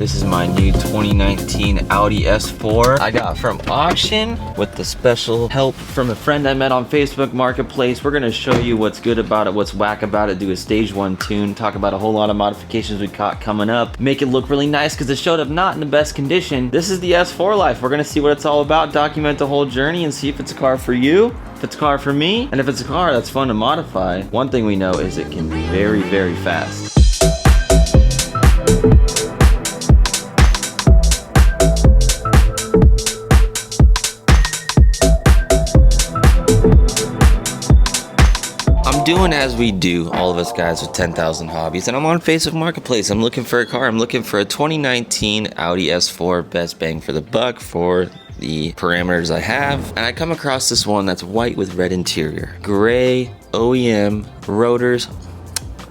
This is my new 2019 Audi S4 I got from auction with the special help from a friend I met on Facebook Marketplace. We're gonna show you what's good about it, what's whack about it, do a stage 1 tune, talk about a whole lot of modifications we caught coming up, make it look really nice because it showed up not in the best condition. This is the S4 life. We're gonna see what it's all about, document the whole journey, and see if it's a car for you, if it's a car for me, and if it's a car that's fun to modify. One thing we know is it can be very, very fast. I'm doing as we do, all of us guys with 10,000 hobbies, and I'm on Facebook Marketplace. I'm looking for a car. I'm looking for a 2019 Audi S4, best bang for the buck for the parameters I have. And I come across this one that's white with red interior, gray, OEM, rotors.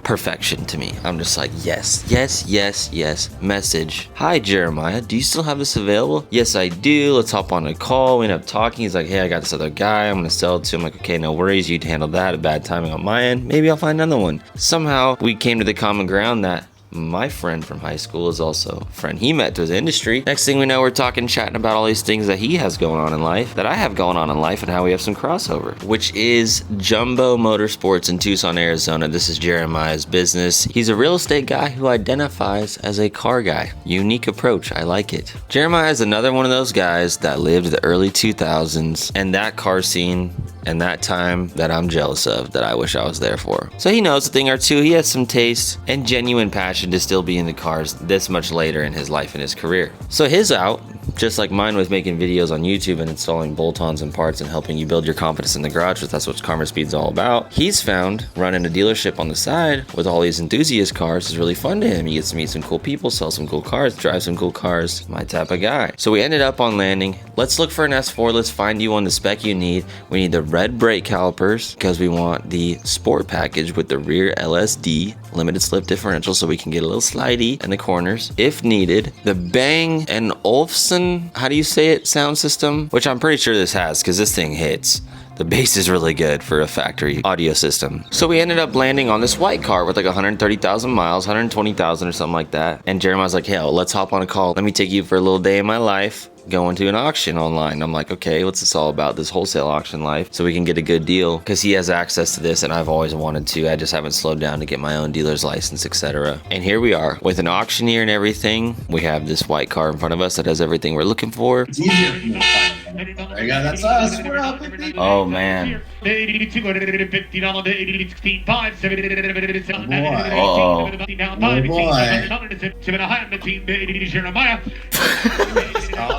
Perfection to me. I'm just like, yes, yes, yes, yes. Message. Hi, Jeremiah. Do you still have this available? Yes, I do. Let's hop on a call. We end up talking. He's like, hey, I got this other guy. I'm going to sell it to him. I'm like, okay, no worries. You'd handle that. A bad timing on my end. Maybe I'll find another one. Somehow we came to the common ground that my friend from high school is also a friend he met through the industry. Next thing we know, we're talking, chatting about all these things that he has going on in life, that I have going on in life, and how we have some crossover, which is Jumbo Motorsports in Tucson, Arizona. This is Jeremiah's business. He's a real estate guy who identifies as a car guy. Unique approach. I like it. Jeremiah is another one of those guys that lived the early 2000s and that car scene and that time that I'm jealous of, that I wish I was there for. So he knows a thing or two. He has some taste and genuine passion to still be into cars this much later in his life and his career. So his out, just like mine, was making videos on YouTube and installing bolt-ons and parts and helping you build your confidence in the garage, because that's what Karma Speed's all about. He's found running a dealership on the side with all these enthusiast cars is really fun to him. He gets to meet some cool people, sell some cool cars, drive some cool cars, my type of guy. So we ended up on landing. Let's look for an S4. Let's find you on the spec you need. We need the red brake calipers because we want the sport package with the rear LSD, limited slip differential, so we can get a little slidey in the corners if needed. The Bang & Olufsen, how do you say it, sound system, which I'm pretty sure this has because this thing hits. The bass is really good for a factory audio system. So we ended up landing on this white car with like 130,000 miles, 120,000 or something like that. And Jeremiah's like, hey, let's hop on a call. Let me take you for a little day in my life, going to an auction online. I'm like, okay, what's this all about, this wholesale auction life, so we can get a good deal, because he has access to this and I've always wanted to. I just haven't slowed down to get my own dealer's license, etc. And here we are with an auctioneer and everything. We have this white car in front of us that has everything we're looking for. It's easier for me to find. There you go, that's us. We're up. Oh man. Calm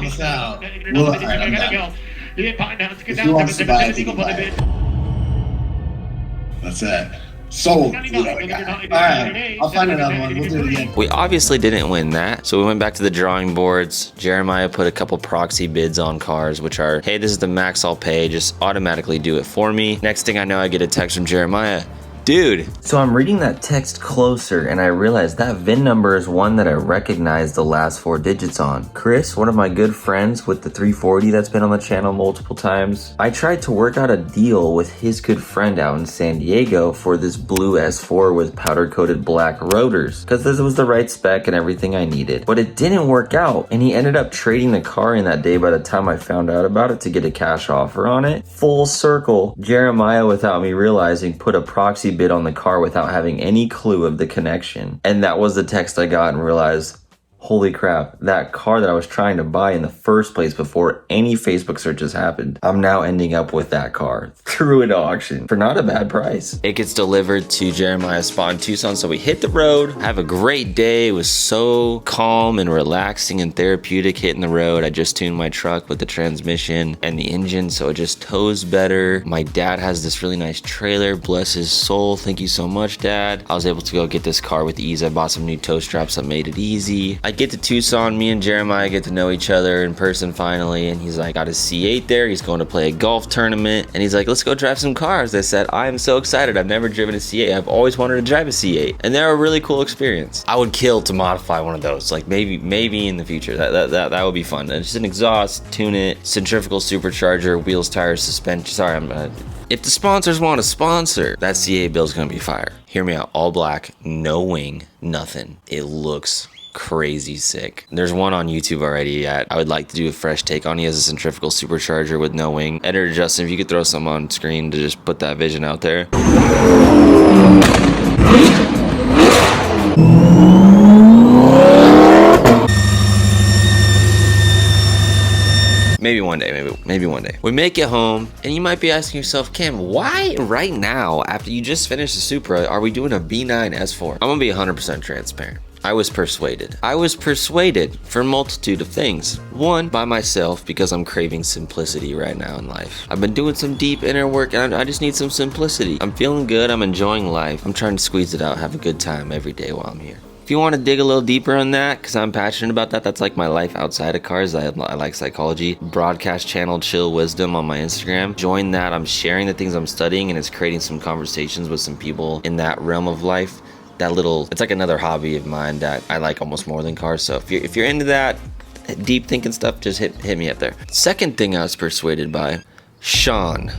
us out. Well, all right, I'm done. If you want to buy it, you can buy it. That's it. Sold. All right, I'll find another one. We'll do it again. We obviously didn't win that, so we went back to the drawing boards. Jeremiah put a couple proxy bids on cars, which are, hey, this is the max I'll pay, just automatically do it for me. Next thing I know, I get a text from Jeremiah. Dude. So I'm reading that text closer and I realized that VIN number is one that I recognize the last 4 digits on. Chris, one of my good friends with the 340 that's been on the channel multiple times, I tried to work out a deal with his good friend out in San Diego for this blue S4 with powder coated black rotors, because this was the right spec and everything I needed. But it didn't work out, and he ended up trading the car in that day by the time I found out about it to get a cash offer on it. Full circle, Jeremiah, without me realizing, put a proxy bid on the car without having any clue of the connection. And that was the text I got and realized, holy crap, that car that I was trying to buy in the first place before any Facebook searches happened, I'm now ending up with that car through an auction for not a bad price. It gets delivered to Jeremiah's spot in Tucson, so we hit the road, have a great day. It was so calm and relaxing and therapeutic hitting the road. I just tuned my truck with the transmission and the engine, so it just tows better. My dad has this really nice trailer, bless his soul. Thank you so much, Dad. I was able to go get this car with ease. I bought some new toe straps that made it easy. I get to Tucson, me and Jeremiah get to know each other in person finally, and he's like, got his C8 there, he's going to play a golf tournament, and he's like, let's go drive some cars. I said, I am so excited. I've never driven a C8. I've always wanted to drive a C8, and they're a really cool experience. I would kill to modify one of those, like maybe in the future. That would be fun. And just an exhaust, tune it, centrifugal supercharger, wheels, tires, suspension. Sorry, if the sponsors want to sponsor, that C8 bill's gonna be fire. Hear me out, all black, no wing, nothing. It looks crazy sick. There's one on YouTube already I would like to do a fresh take on. He has a centrifugal supercharger with no wing. Editor Justin, if you could throw some on screen to just put that vision out there. Maybe one day, maybe one day. We make it home, and you might be asking yourself, Cam, why right now, after you just finished the Supra, are we doing a B9 S4? I'm gonna be 100% transparent. I was persuaded. I was persuaded for a multitude of things. One, by myself, because I'm craving simplicity right now in life. I've been doing some deep inner work, and I just need some simplicity. I'm feeling good, I'm enjoying life. I'm trying to squeeze it out, have a good time every day while I'm here. If you want to dig a little deeper on that, because I'm passionate about that, that's like my life outside of cars. I like psychology. Broadcast channel Chill Wisdom on my Instagram. Join that. I'm sharing the things I'm studying, and it's creating some conversations with some people in that realm of life. It's like another hobby of mine that I like almost more than cars. So if you're into that deep thinking stuff, just hit me up there. Second thing I was persuaded by, Sean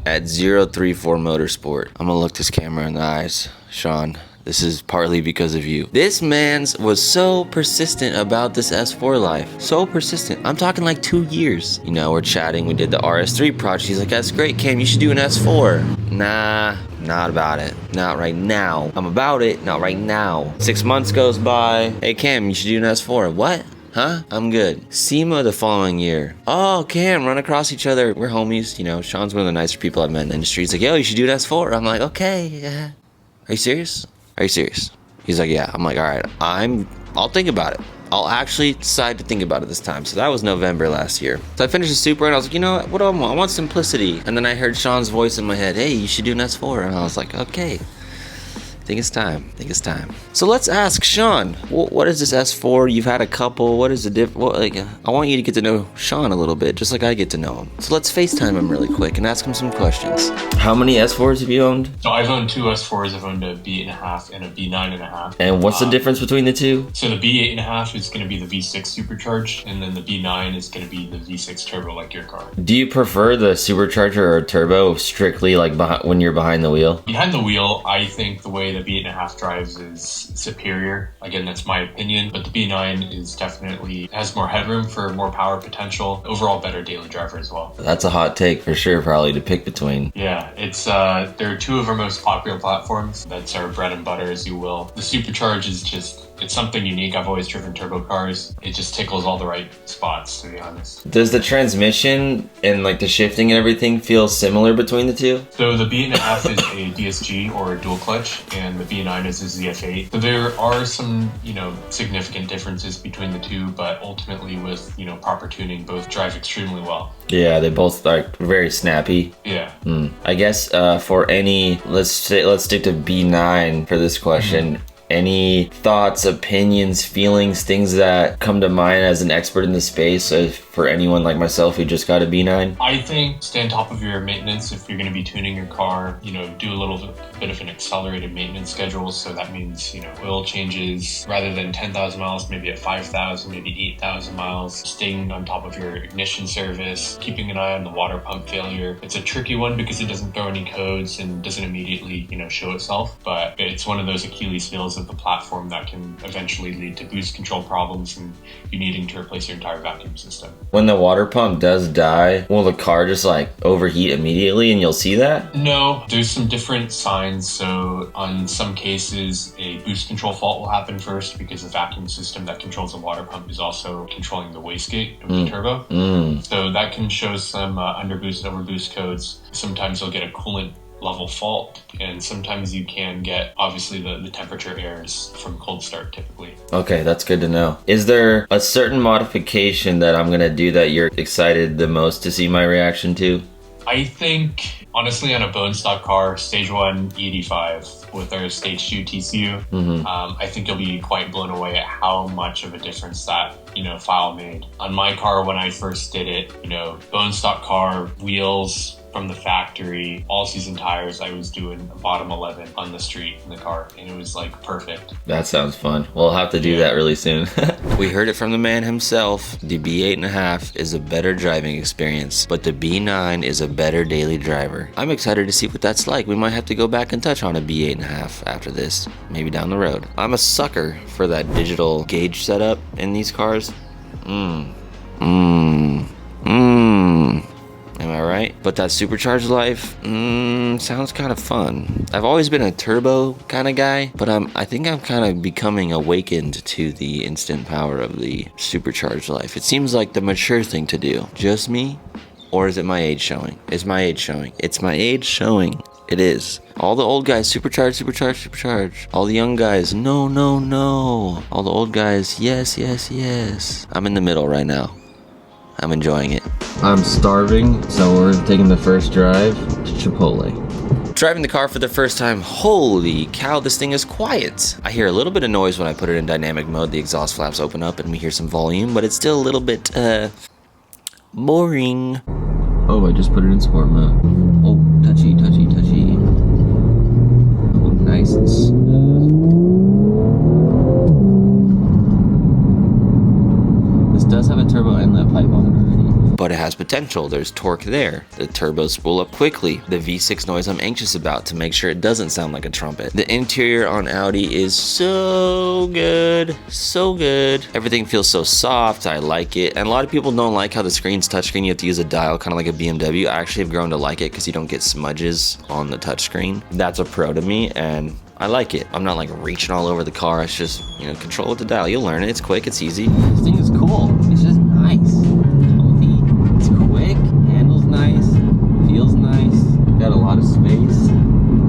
at 034 Motorsport. I'm gonna look this camera in the eyes. Sean, this is partly because of you. This man was so persistent about this S4 life. So persistent. I'm talking like 2 years. You know, we're chatting. We did the RS3 project. He's like, that's great, Cam. You should do an S4. Nah, not about it. Not right now. I'm about it. Not right now. 6 months goes by. Hey, Cam, you should do an S4. What? Huh? I'm good. SEMA the following year. Oh, Cam, run across each other. We're homies. You know, Sean's one of the nicer people I've met in the industry. He's like, yo, you should do an S4. I'm like, okay. Yeah. Are you serious? Are you serious? He's like, yeah. I'm like, all right, I'll think about it. I'll actually decide to think about it this time. So that was November last year. So I finished the Supra and I was like, you know what do I want? I want simplicity. And then I heard Sean's voice in my head, hey, you should do an S4. And I was like, okay. I think it's time. So let's ask Sean, what is this S4? You've had a couple. What is the difference? I want you to get to know Sean a little bit, just like I get to know him. So let's FaceTime him really quick and ask him some questions. How many S4s have you owned? So I've owned 2 S4s. I've owned a B8.5 and a B9.5. And what's the difference between the two? So the B8.5 is going to be the V6 supercharged, and then the B9 is going to be the V6 turbo, like your car. Do you prefer the supercharger or turbo strictly like when you're behind the wheel? Behind the wheel, I think the way the B8.5 drives is superior. Again, that's my opinion, but the B9 is definitely has more headroom for more power potential. Overall, better daily driver as well. That's a hot take for sure, probably to pick between. Yeah, it's they're 2 of our most popular platforms. That's our bread and butter, as you will. The supercharge is it's something unique. I've always driven turbo cars. It just tickles all the right spots, to be honest. Does the transmission and like the shifting and everything feel similar between the two? So the B8.5 is a DSG or a dual clutch, and the B9 is a ZF8. So there are some, significant differences between the two, but ultimately with, proper tuning, both drive extremely well. Yeah, they both are very snappy. Yeah. I guess for any, let's stick to B9 for this question. Mm-hmm. Any thoughts, opinions, feelings, things that come to mind as an expert in the space for anyone like myself who just got a B9? I think stay on top of your maintenance. If you're going to be tuning your car, do a little bit of an accelerated maintenance schedule. So that means, oil changes rather than 10,000 miles, maybe at 5,000, maybe 8,000 miles. Staying on top of your ignition service, keeping an eye on the water pump failure. It's a tricky one because it doesn't throw any codes and doesn't immediately, show itself. But it's one of those Achilles heels of the platform that can eventually lead to boost control problems and you needing to replace your entire vacuum system. When the water pump does die, will the car just overheat immediately and you'll see that? No, there's some different signs. So on some cases, a boost control fault will happen first because the vacuum system that controls the water pump is also controlling the wastegate of the turbo. So that can show some underboost, overboost codes. Sometimes you'll get a coolant level fault, and sometimes you can get obviously the temperature errors from cold start typically. Okay, that's good to know. Is there a certain modification that I'm gonna do that you're excited the most to see my reaction to? I think honestly on a bone stock car, stage 1 E85 with our stage 2 TCU, I think you'll be quite blown away at how much of a difference that file made. On my car when I first did it, bone stock car, wheels, from the factory, all season tires, I was doing a bottom 11 on the street in the car, and it was like perfect. That sounds fun. We'll have to do that really soon. We heard it from the man himself. The B8.5 is a better driving experience, but the B9 is a better daily driver. I'm excited to see what that's like. We might have to go back and touch on a B8.5 after this, maybe down the road. I'm a sucker for that digital gauge setup in these cars. Am I right? But that supercharged life, sounds kind of fun. I've always been a turbo kind of guy, but I think I'm kind of becoming awakened to the instant power of the supercharged life. It seems like the mature thing to do. Just me? Or is it my age showing? It's my age showing. It's my age showing. It is. All the old guys, supercharge, supercharge, supercharge. All the young guys, no, no, no. All the old guys, yes, yes, yes. I'm in the middle right now. I'm enjoying it. I'm starving, so we're taking the first drive to Chipotle. Driving the car for the first time, holy cow, this thing is quiet. I hear a little bit of noise when I put it in dynamic mode. The exhaust flaps open up and we hear some volume, but it's still a little bit, boring. Oh, I just put it in sport mode. Oh, touchy, touchy, touchy. Oh, nice and smooth. This does have a turbo inlet pipe on it already, but it has potential. There's torque there. The turbos spool up quickly. The V6 noise I'm anxious about to make sure it doesn't sound like a trumpet. The interior on Audi is so good, so good. Everything feels so soft. I like it. And a lot of people don't like how the screen's touchscreen. You have to use a dial, kind of like a BMW. I actually have grown to like it because you don't get smudges on the touchscreen. That's a pro to me, and I like it. I'm not like reaching all over the car. It's just, control with the dial. You'll learn it. It's quick. It's easy. This thing is cool. It's just nice. Comfy. It's quick. Handles nice. Feels nice. Got a lot of space.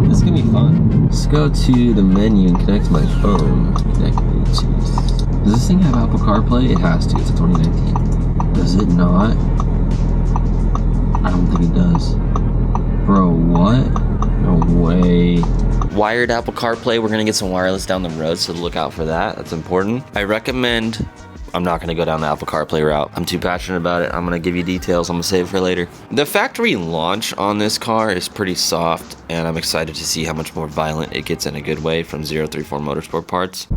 This is gonna be fun. Let's go to the menu and connect my phone. Connect Bluetooth. Does this thing have Apple CarPlay? It has to. It's a 2019. Does it not? I don't think it does. Bro, what? No way. Wired Apple CarPlay. We're gonna get some wireless down the road, so look out for that. That's important. I recommend, I'm not gonna go down the Apple CarPlay route. I'm too passionate about it. I'm gonna give you details. I'm gonna save it for later. The factory launch on this car is pretty soft, and I'm excited to see how much more violent it gets in a good way from 034 Motorsport Parts.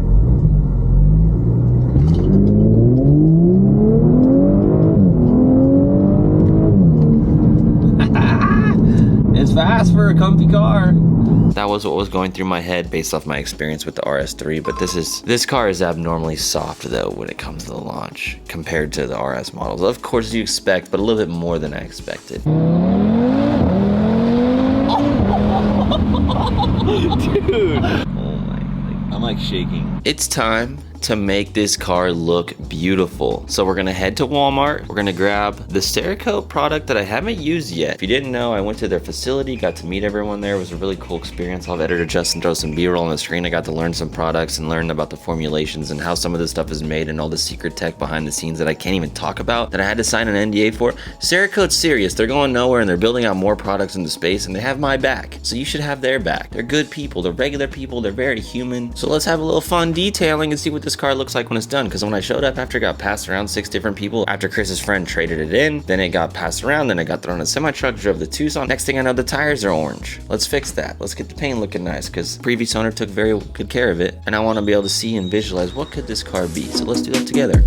It's fast for a comfy car. That was what was going through my head based off my experience with the RS3, but this car is abnormally soft though when it comes to the launch compared to the RS models. Of course you expect, but a little bit more than I expected. Dude. Oh my, I'm like shaking. It's time to make this car look beautiful. So we're gonna head to Walmart. We're gonna grab the Cerakote product that I haven't used yet. If you didn't know, I went to their facility, got to meet everyone there. It was a really cool experience. I'll have editor Justin throw some B-roll on the screen. I got to learn some products and learn about the formulations and how some of this stuff is made and all the secret tech behind the scenes that I can't even talk about, that I had to sign an NDA for. Cerakote's serious. They're going nowhere and they're building out more products into space, and they have my back. So you should have their back. They're good people. They're regular people. They're very human. So let's have a little fun detailing and see what this car looks like when it's done. Because when I showed up after it got passed around 6 different people, after Chris's friend traded it in, then it got passed around, then it got thrown in a semi-truck, drove the Tucson. Next thing I know, the tires are orange. Let's fix that. Let's get the paint looking nice, because previous owner took very good care of it, and I want to be able to see and visualize what could this car be. So let's do that together.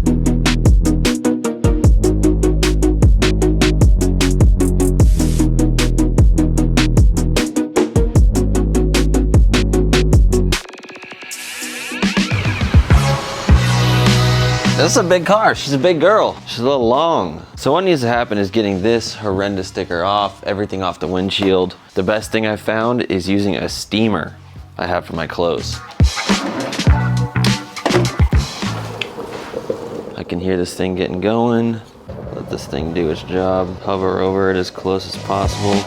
This is a big car. She's a big girl. She's a little long. So what needs to happen is getting this horrendous sticker off, everything off the windshield. The best thing I found is using a steamer I have for my clothes. I can hear this thing getting going. Let this thing do its job. Hover over it as close as possible.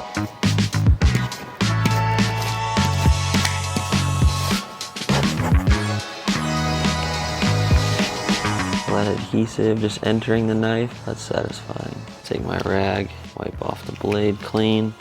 That adhesive just entering the knife, that's satisfying. Take my rag, wipe off the blade clean.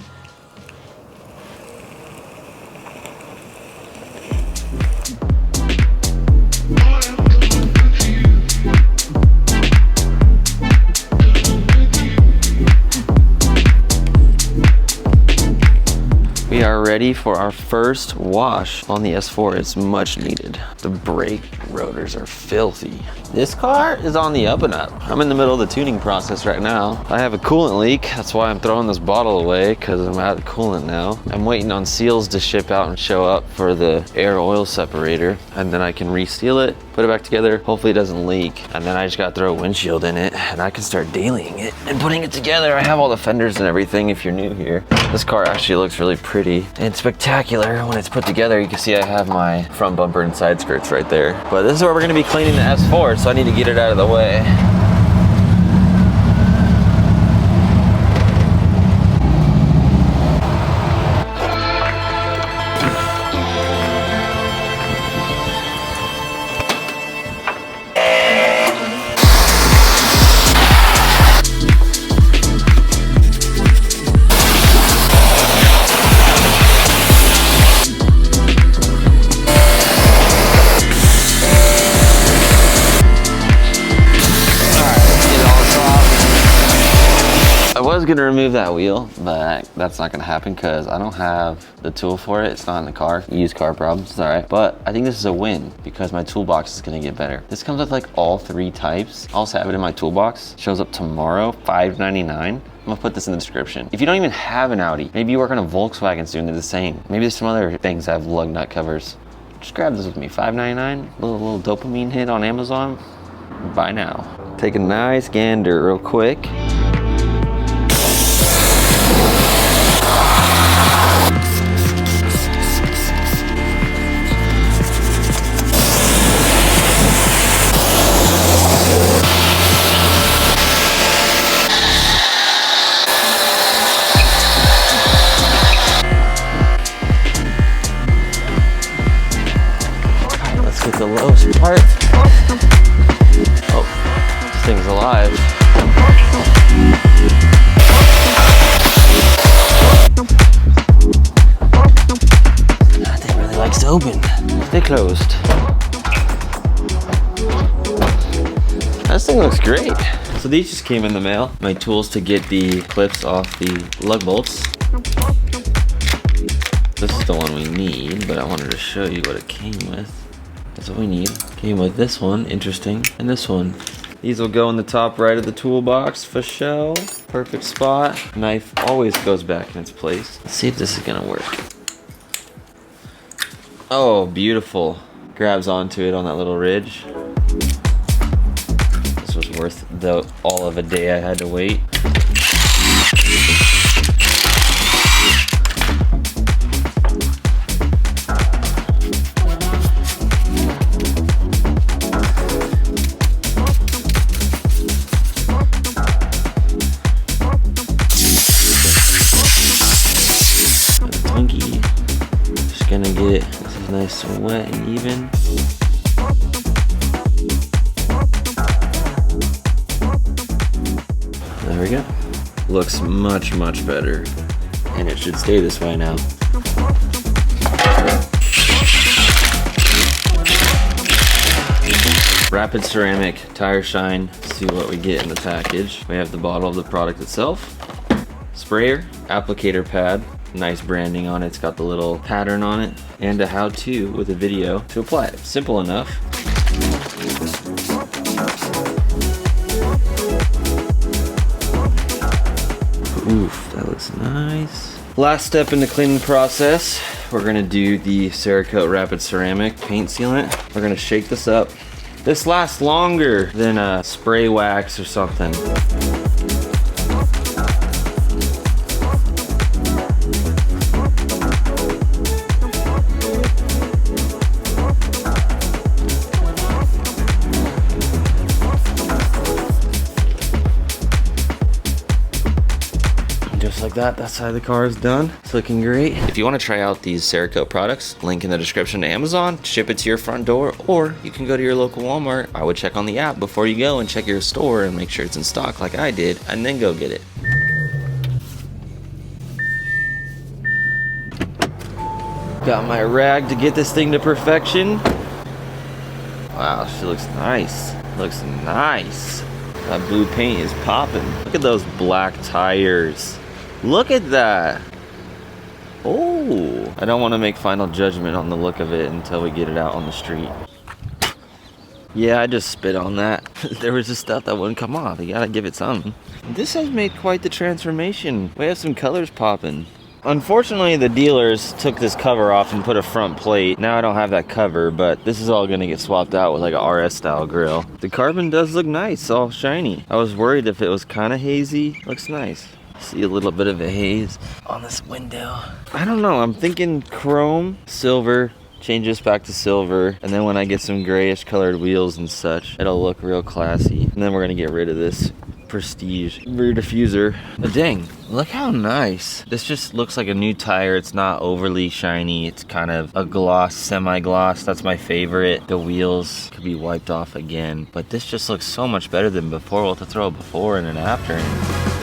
ready for our first wash on the S4. It's much needed. The brake rotors are filthy. This car is on the up and up. I'm in the middle of the tuning process right now. I have a coolant leak. That's why I'm throwing this bottle away, because I'm out of coolant now. I'm waiting on seals to ship out and show up for the air oil separator, and then I can reseal it, put it back together. Hopefully it doesn't leak. And then I just gotta throw a windshield in it, and I can start dailying it and putting it together. I have all the fenders and everything if you're new here. This car actually looks really pretty and spectacular when it's put together. You can see I have my front bumper and side skirts right there. But this is where we're gonna be cleaning the S4, so I need to get it out of the way. I was gonna remove that wheel, but that's not gonna happen because I don't have the tool for it. It's not in the car. Used car problems, it's all right. But I think this is a win because my toolbox is gonna get better. This comes with like all 3 types. I also have it in my toolbox. Shows up tomorrow, $5.99. I'm gonna put this in the description. If you don't even have an Audi, maybe you work on a Volkswagen soon, they're the same. Maybe there's some other things that have lug nut covers. Just grab this with me, $5.99. Little dopamine hit on Amazon. Buy now. Take a nice gander real quick. Get the lowest part. Oh, this thing's alive. That thing really likes to open. Stay closed. This thing looks great. So these just came in the mail. My tools to get the clips off the lug bolts. This is the one we need, but I wanted to show you what it came with. That's what we need. Came with this one, interesting, and this one. These will go in the top right of the toolbox for show. Perfect spot. Knife always goes back in its place. Let's see if this is gonna work. Oh, beautiful. Grabs onto it on that little ridge. This was worth all of a day I had to wait. Gonna get this is nice and wet and even. There we go. Looks much better, and it should stay this way now. Rapid ceramic tire shine. Let's see what we get in the package. We have the bottle of the product itself, sprayer, applicator pad. Nice branding on it. It's got the little pattern on it, and a how-to with a video to apply it. Simple enough. Oof, that looks nice. Last step in the cleaning process, we're gonna do the Cerakote Rapid Ceramic paint sealant. We're gonna shake this up. This lasts longer than a spray wax or something. Like that side of the car is done. It's looking great. If you want to try out these Cerakote products, link in the description to Amazon, ship it to your front door, or you can go to your local Walmart. I would check on the app before you go and check your store and make sure it's in stock like I did, and then go get it. Got my rag to get this thing to perfection. Wow, she looks nice. Looks nice. That blue paint is popping. Look at those black tires. Look at that. Oh, I don't want to make final judgment on the look of it until we get it out on the street. Yeah, I just spit on that. There was just stuff that wouldn't come off. You gotta give it something. This has made quite the transformation. We have some colors popping. Unfortunately, the dealers took this cover off and put a front plate. Now I don't have that cover, but this is all gonna get swapped out with like a RS style grill. The carbon does look nice, all shiny. I was worried if it was kind of hazy. Looks nice. See a little bit of a haze on this window. I don't know, I'm thinking chrome, silver, change this back to silver, and then when I get some grayish colored wheels and such, it'll look real classy. And then we're gonna get rid of this prestige rear diffuser. But dang, look how nice. This just looks like a new tire. It's not overly shiny. It's kind of a gloss, semi-gloss. That's my favorite. The wheels could be wiped off again, but this just looks so much better than before. We'll have to throw a before and an after in.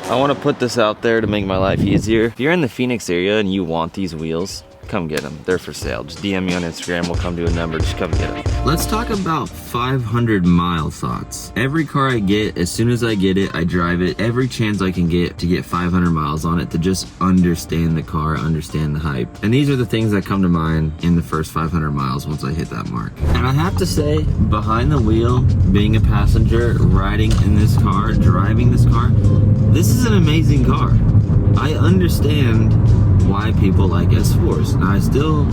I want to put this out there to make my life easier. If you're in the Phoenix area and you want these wheels, come get them. They're for sale. Just DM me on Instagram. We'll come to a number. Just come get them. Let's talk about 500 mile thoughts. Every car I get, as soon as I get it, I drive it every chance I can get to get 500 miles on it, to just understand the car, understand the hype. And these are the things that come to mind in the first 500 miles once I hit that mark. And I have to say, behind the wheel, being a passenger, riding in this car, driving this car, this is an amazing car. I understand why people like S4s. Now, I still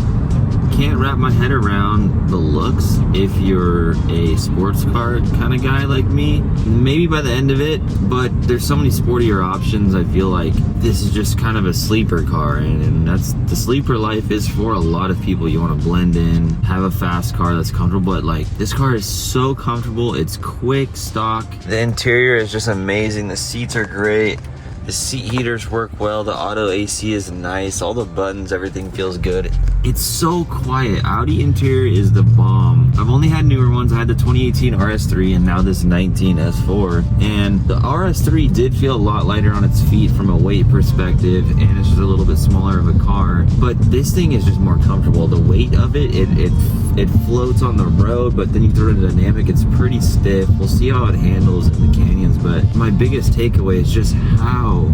can't wrap my head around the looks. If you're a sports car kind of guy like me, maybe by the end of it, but there's so many sportier options. I feel like this is just kind of a sleeper car, and that's the sleeper life is for a lot of people. You want to blend in, have a fast car that's comfortable, but like this car is so comfortable. It's quick, stock. The interior is just amazing. The seats are great. The seat heaters work well. The auto AC is nice. All the buttons, everything feels good. It's so quiet. Audi interior is the bomb. I've only had newer ones. I had the 2018 RS3 and now this 19 S4. And the RS3 did feel a lot lighter on its feet from a weight perspective, and it's just a little bit smaller of a car. But this thing is just more comfortable. The weight of it, it floats on the road, but then you throw it in dynamic, it's pretty stiff. We'll see how it handles in the canyons, but my biggest takeaway is just how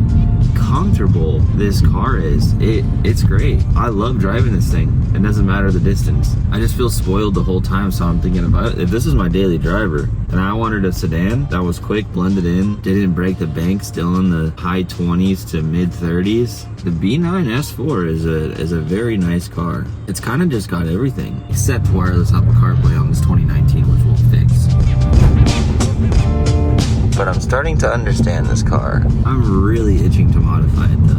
comfortable this car is. It's great. I love driving this thing. It doesn't matter the distance. I just feel spoiled the whole time, so I'm thinking about if this is my daily driver and I wanted a sedan that was quick, blended in, didn't break the bank, still in the high 20s to mid 30s, the B9 S4 is a very nice car. It's kind of just got everything except wireless Apple CarPlay on this 2019, which we'll fix. But I'm starting to understand this car. I'm really itching to modify it though.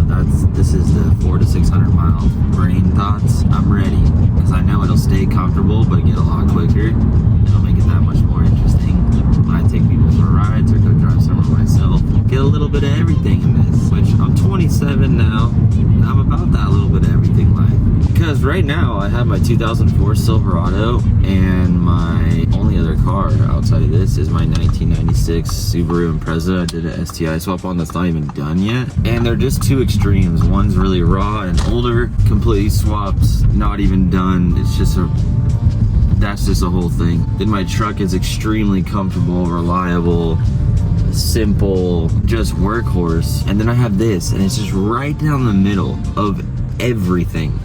This is the 400 to 600 mile brain thoughts. I'm ready because I know it'll stay comfortable but get a lot quicker. It'll make it that much more interesting when I take people for rides or go drive somewhere myself. Get a little bit of everything in this, which I'm 27 now, and I'm about that little bit of everything life. Because right now I have my 2004 Silverado, and my only other car outside of this is my 1996 Subaru Impreza. I did an STI swap on that's not even done yet. And they're just two extremes. One's really raw and older, completely swapped, not even done. It's just that's just a whole thing. Then my truck is extremely comfortable, reliable, simple, just workhorse. And then I have this, and it's just right down the middle of everything.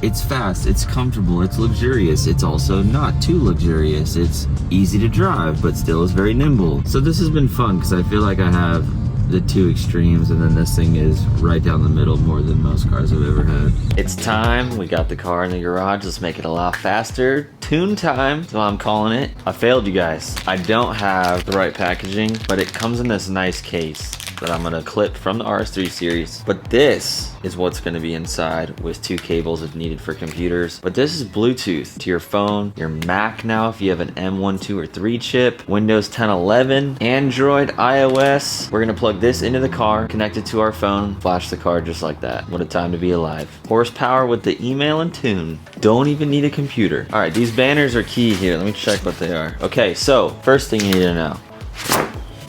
It's fast, it's comfortable, it's luxurious. It's also not too luxurious. It's easy to drive, but still is very nimble. So this has been fun because I feel like I have the two extremes, and then this thing is right down the middle more than most cars I've ever had. It's time. We got the car in the garage. Let's make it a lot faster. Tune time, that's what I'm calling it. I failed you guys. I don't have the right packaging, but it comes in this nice case that I'm gonna clip from the RS3 series. But this is what's gonna be inside with two cables if needed for computers. But this is Bluetooth to your phone, your Mac now if you have an M1, 2, or 3 chip, Windows 10, 11, Android, iOS. We're gonna plug this into the car, connect it to our phone, flash the car just like that. What a time to be alive. Horsepower with the email and tune. Don't even need a computer. All right, these banners are key here. Let me check what they are. Okay, so first thing you need to know.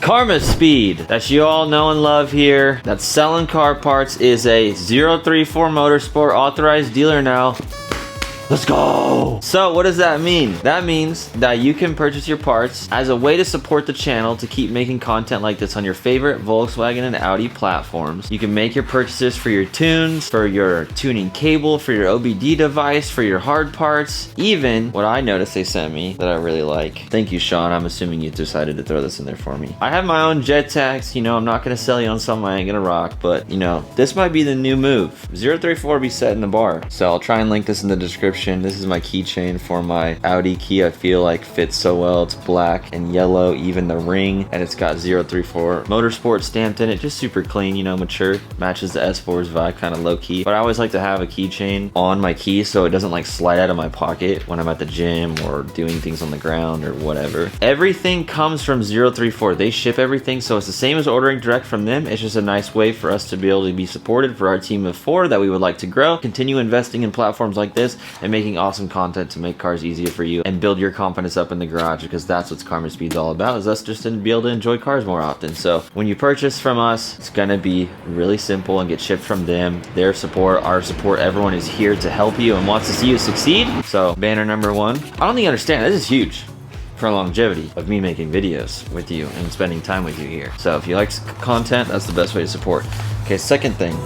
Karma Speed, that you all know and love here, that's selling car parts, is a 034 Motorsport authorized dealer now. Let's go! So what does that mean? That means that you can purchase your parts as a way to support the channel to keep making content like this on your favorite Volkswagen and Audi platforms. You can make your purchases for your tunes, for your tuning cable, for your OBD device, for your hard parts. Even what I noticed they sent me that I really like. Thank you, Sean. I'm assuming you decided to throw this in there for me. I have my own jet tags. You know, I'm not gonna sell you on something I ain't gonna rock, but you know, this might be the new move. 034 be setting the bar. So I'll try and link this in the description. This is my keychain for my Audi key. I feel like fits so well. It's black and yellow, even the ring, and it's got 034 Motorsport stamped in it. Just super clean, you know, mature. Matches the S4's vibe, kind of low key. But I always like to have a keychain on my key so it doesn't like slide out of my pocket when I'm at the gym or doing things on the ground or whatever. Everything comes from 034. They ship everything, so it's the same as ordering direct from them. It's just a nice way for us to be able to be supported for our team of 4 that we would like to grow, continue investing in platforms like this, and making awesome content to make cars easier for you and build your confidence up in the garage, because that's what Karma Speed's all about, is us just to be able to enjoy cars more often. So when you purchase from us, it's gonna be really simple and get shipped from them. Their support, our support, everyone is here to help you and wants to see you succeed. So banner number 1. I don't think you understand, this is huge for longevity of me making videos with you and spending time with you here. So if you like content, that's the best way to support. Okay, second thing.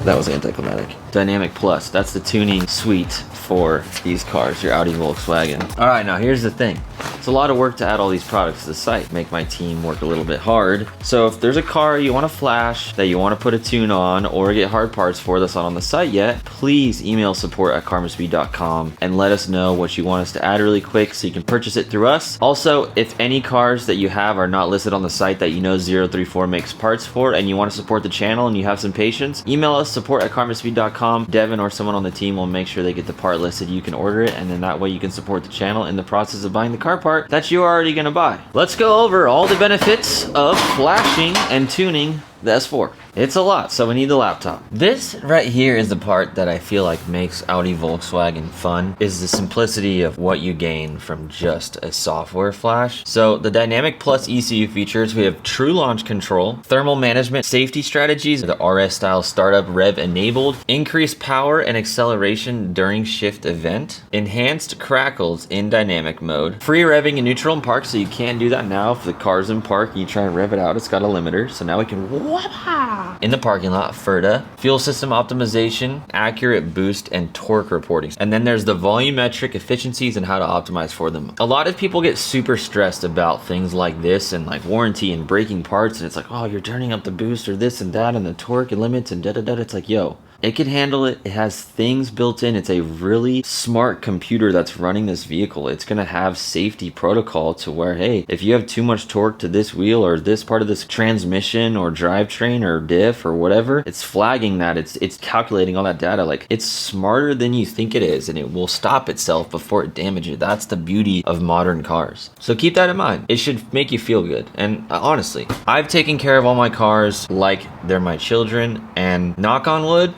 That was anticlimactic. Dynamic Plus, that's the tuning suite for these cars, your Audi, Volkswagen. All right, now here's the thing. It's a lot of work to add all these products to the site, make my team work a little bit hard. So if there's a car you want to flash, that you want to put a tune on or get hard parts for that's not on the site yet, please email support@karmaspeed.com and let us know what you want us to add really quick so you can purchase it through us. Also, if any cars that you have are not listed on the site that you know 034 makes parts for and you want to support the channel and you have some patience, email us support@karmaspeed.com. Devin or someone on the team will make sure they get the part listed. You can order it, and then that way you can support the channel in the process of buying the car part that you're already gonna buy. Let's go over all the benefits of flashing and tuning the S4. It's a lot, so we need the laptop. This right here is the part that I feel like makes Audi Volkswagen fun, is the simplicity of what you gain from just a software flash. So the Dynamic Plus ECU features, we have true launch control, thermal management, safety strategies, the RS style startup rev enabled, increased power and acceleration during shift event, enhanced crackles in dynamic mode, free revving in neutral and park, so you can't do that now. If the car's in park and you try and rev it out, it's got a limiter, so now we can in the parking lot. FERDA, fuel system optimization, accurate boost and torque reporting. And then there's the volumetric efficiencies and how to optimize for them. A lot of people get super stressed about things like this and like warranty and breaking parts, and it's like, oh, you're turning up the boost or this and that and the torque limits and da-da-da. It's like, yo, it can handle it. It has things built in. It's a really smart computer that's running this vehicle. It's going to have safety protocol to where, hey, if you have too much torque to this wheel or this part of this transmission or drivetrain or diff or whatever, it's flagging that. It's calculating all that data. Like, it's smarter than you think it is, and it will stop itself before it damages you. That's the beauty of modern cars. So keep that in mind. It should make you feel good. And honestly, I've taken care of all my cars like they're my children, and knock on wood,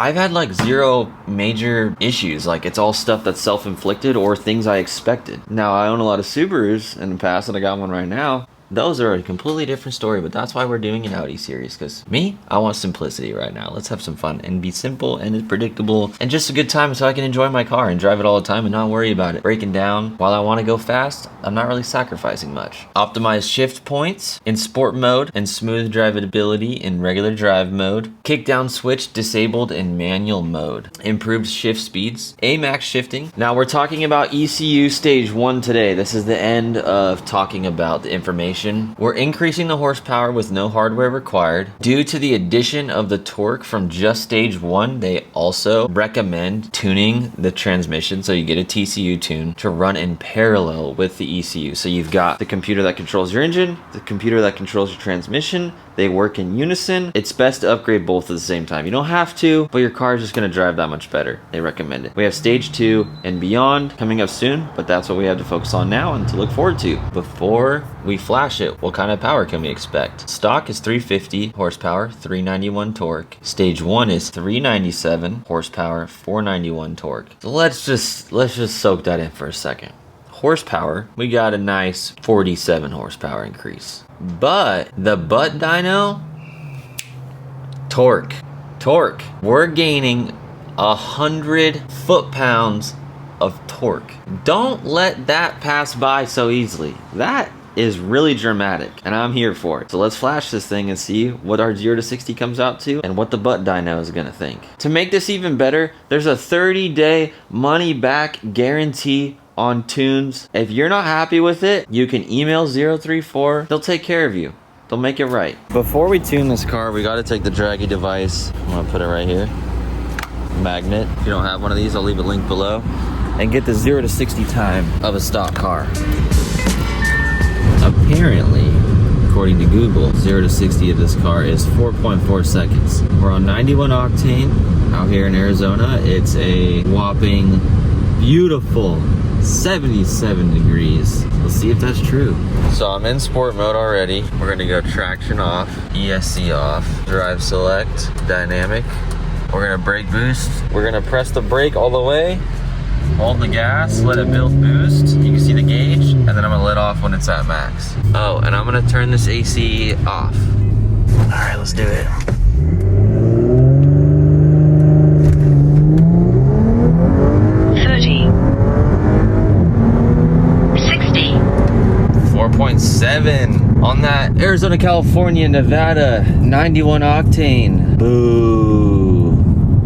I've had like 0 major issues. Like, it's all stuff that's self-inflicted or things I expected. Now, I own a lot of Subarus in the past, and I got one right now. Those are a completely different story, but that's why we're doing an Audi series, because me, I want simplicity right now. Let's have some fun and be simple and predictable and just a good time so I can enjoy my car and drive it all the time and not worry about it breaking down. While I want to go fast, I'm not really sacrificing much. Optimize shift points in sport mode and smooth drivability in regular drive mode. Kick down switch disabled in manual mode. Improved shift speeds. AMAX shifting. Now we're talking about ECU stage 1 today. This is the end of talking about the information. We're increasing the horsepower with no hardware required. Due to the addition of the torque from just stage 1, they also recommend tuning the transmission, so you get a TCU tune to run in parallel with the ECU. So you've got the computer that controls your engine, the computer that controls your transmission. They work in unison. It's best to upgrade both at the same time. You don't have to, but your car is just going to drive that much better. They recommend it. We have stage 2 and beyond coming up soon, but that's what we have to focus on now and to look forward to. Before we flash it, what kind of power can we expect? Stock is 350 horsepower, 391 torque. Stage 1 is 397 horsepower, 491 torque. So let's just soak that in for a second. horsepower, we got a nice 47 horsepower increase. But the butt dyno, torque. We're gaining 100 foot-pounds of torque. Don't let that pass by so easily. That is really dramatic, and I'm here for it. So let's flash this thing and see what our 0 to 60 comes out to and what the butt dyno is gonna think. To make this even better, there's a 30-day money-back guarantee on tunes. If you're not happy with it, you can email 034. They'll take care of you. They'll make it right. Before we tune this car, we gotta take the draggy device. I'm gonna put it right here. Magnet. If you don't have one of these, I'll leave a link below. And get the 0 to 60 time of a stock car. Apparently, according to Google, 0 to 60 of this car is 4.4 seconds. We're on 91 octane out here in Arizona. It's a whopping beautiful 77 degrees. Let's see if that's true. So I'm in sport mode already. We're gonna go traction off, ESC off, drive select, dynamic. We're gonna brake boost. We're gonna press the brake all the way. Hold the gas, let it build boost. You can see the gauge, and then I'm gonna let off when it's at max. Oh, and I'm gonna turn this AC off. All right, let's do it. $30. $60. 4.7 on that Arizona, California, Nevada, 91 octane. Boo.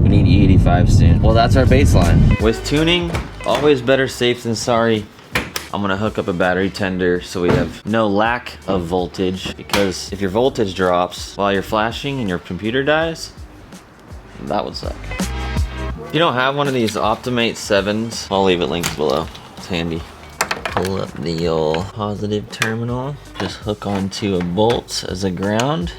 We need E85 soon. Well, that's our baseline. With tuning, always better safe than sorry. I'm gonna hook up a battery tender so we have no lack of voltage, because if your voltage drops while you're flashing and your computer dies, that would suck. If you don't have one of these Optimate 7s, I'll leave it linked below. It's handy. Pull up the old positive terminal. Just hook onto a bolt as a ground.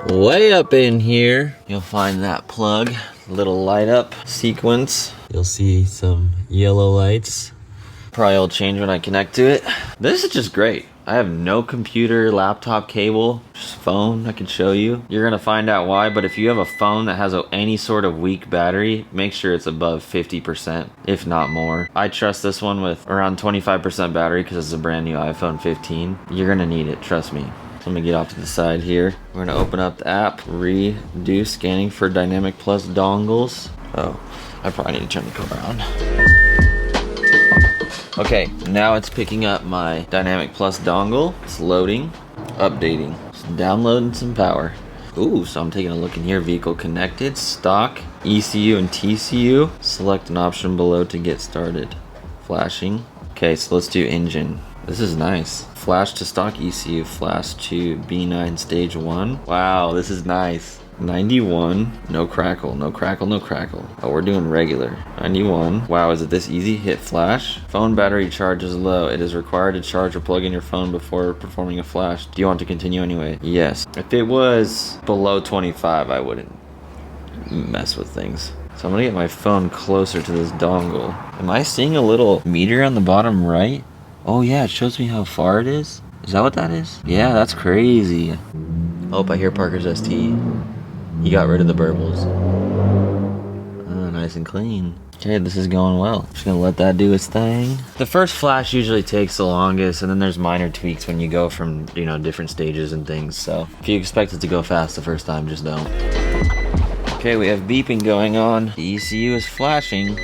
Way up in here, you'll find that plug, little light up sequence. You'll see some yellow lights. Probably will change when I connect to it. This is just great. I have no computer, laptop cable, just phone I can show you. You're gonna find out why, but if you have a phone that has any sort of weak battery, make sure it's above 50%, if not more. I trust this one with around 25% battery because it's a brand new iPhone 15. You're gonna need it, trust me. Let me get off to the side here. We're gonna open up the app, redo scanning for Dynamic Plus dongles. Oh, I probably need to turn the car on. Okay, now it's picking up my Dynamic Plus dongle. It's loading, updating, it's downloading some power. Ooh, so I'm taking a look in here. Vehicle connected, stock, ECU and TCU. Select an option below to get started. Flashing. Okay, so let's do engine. This is nice. Flash to stock ECU, flash to B9 stage 1. Wow, this is nice. 91, no crackle, no crackle, no crackle. Oh, we're doing regular. 91, wow, is it this easy? Hit flash. Phone battery charge is low. It is required to charge or plug in your phone before performing a flash. Do you want to continue anyway? Yes. If it was below 25, I wouldn't mess with things. So I'm gonna get my phone closer to this dongle. Am I seeing a little meter on the bottom right? Oh yeah, it shows me how far it is. Is that what that is? Yeah, that's crazy. Oh, I hear Parker's ST. He got rid of the burbles. Oh, nice and clean. Okay, this is going well. Just gonna let that do its thing. The first flash usually takes the longest, and then there's minor tweaks when you go from, you know, different stages and things. So if you expect it to go fast the first time, just don't. Okay, we have beeping going on. The ECU is flashing.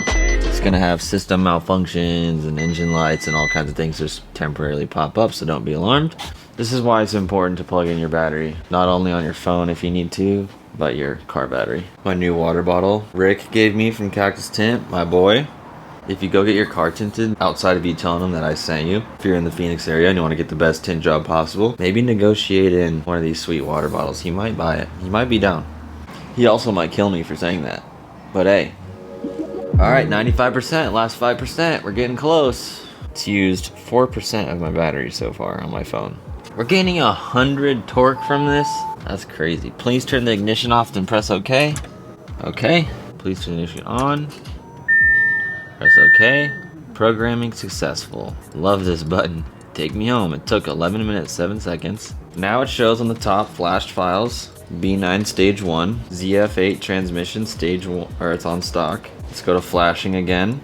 It's gonna have system malfunctions and engine lights and all kinds of things just temporarily pop up, so don't be alarmed. This is why it's important to plug in your battery, not only on your phone if you need to, but your car battery. My new water bottle Rick gave me from Cactus Tint, my boy. If you go get your car tinted, outside of you telling him that I sent you, if you're in the Phoenix area and you want to get the best tint job possible, maybe negotiate in one of these sweet water bottles. He might buy it. He might be down. He also might kill me for saying that. But hey. Alright, 95%, last 5%. We're getting close. It's used 4% of my battery so far on my phone. We're gaining 100 torque from this. That's crazy. Please turn the ignition off, then press OK. OK. Please turn the ignition on. Press OK. Programming successful. Love this button. Take me home. It took 11 minutes, 7 seconds. Now it shows on the top flashed files. B9 stage 1, ZF8 transmission stage 1, or it's on stock. Let's go to flashing again.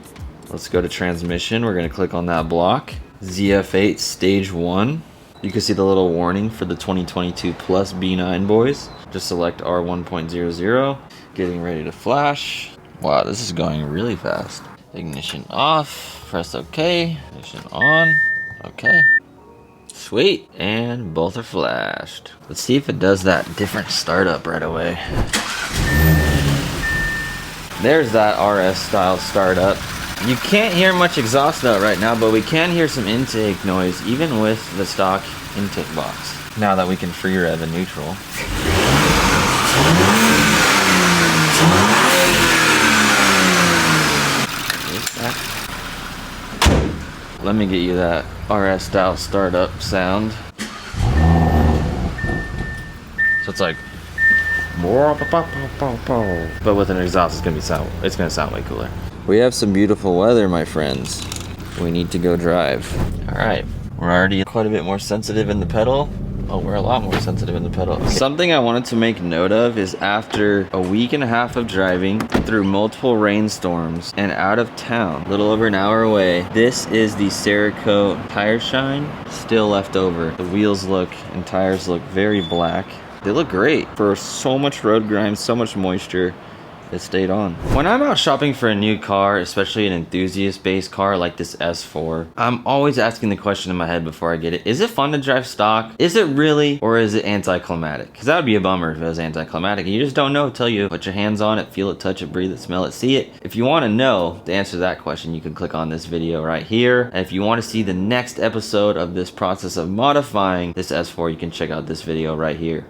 Let's go to transmission. We're gonna click on that block. ZF8 stage 1. You can see the little warning for the 2022 plus B9 boys. Just select R1.00. Getting ready to flash. Wow, this is going really fast. Ignition off, press OK. Ignition on, OK. Sweet, and both are flashed. Let's see if it does that different startup right away. There's that RS style startup. You can't hear much exhaust note right now, but we can hear some intake noise even with the stock intake box. Now that we can free rev in neutral. Let me get you that RS style startup sound. So it's like, but with an exhaust, it's gonna sound way cooler. We have some beautiful weather, my friends. We need to go drive. All right, we're already quite a bit more sensitive in the pedal. Oh, we're a lot more sensitive in the pedal. Okay. Something I wanted to make note of is after a week and a half of driving through multiple rainstorms and out of town, a little over an hour away, this is the Cerakote tire shine still left over. The wheels look and tires look very black. They look great for so much road grime, so much moisture. It stayed on. When I'm out shopping for a new car, especially an enthusiast-based car like this S4, I'm always asking the question in my head before I get it, is it fun to drive stock? Is it really, or is it anticlimactic? Because that would be a bummer if it was anticlimactic. You just don't know until you put your hands on it, feel it, touch it, breathe it, smell it, see it. If you want to know the answer to that question, you can click on this video right here. And if you want to see the next episode of this process of modifying this S4, you can check out this video right here.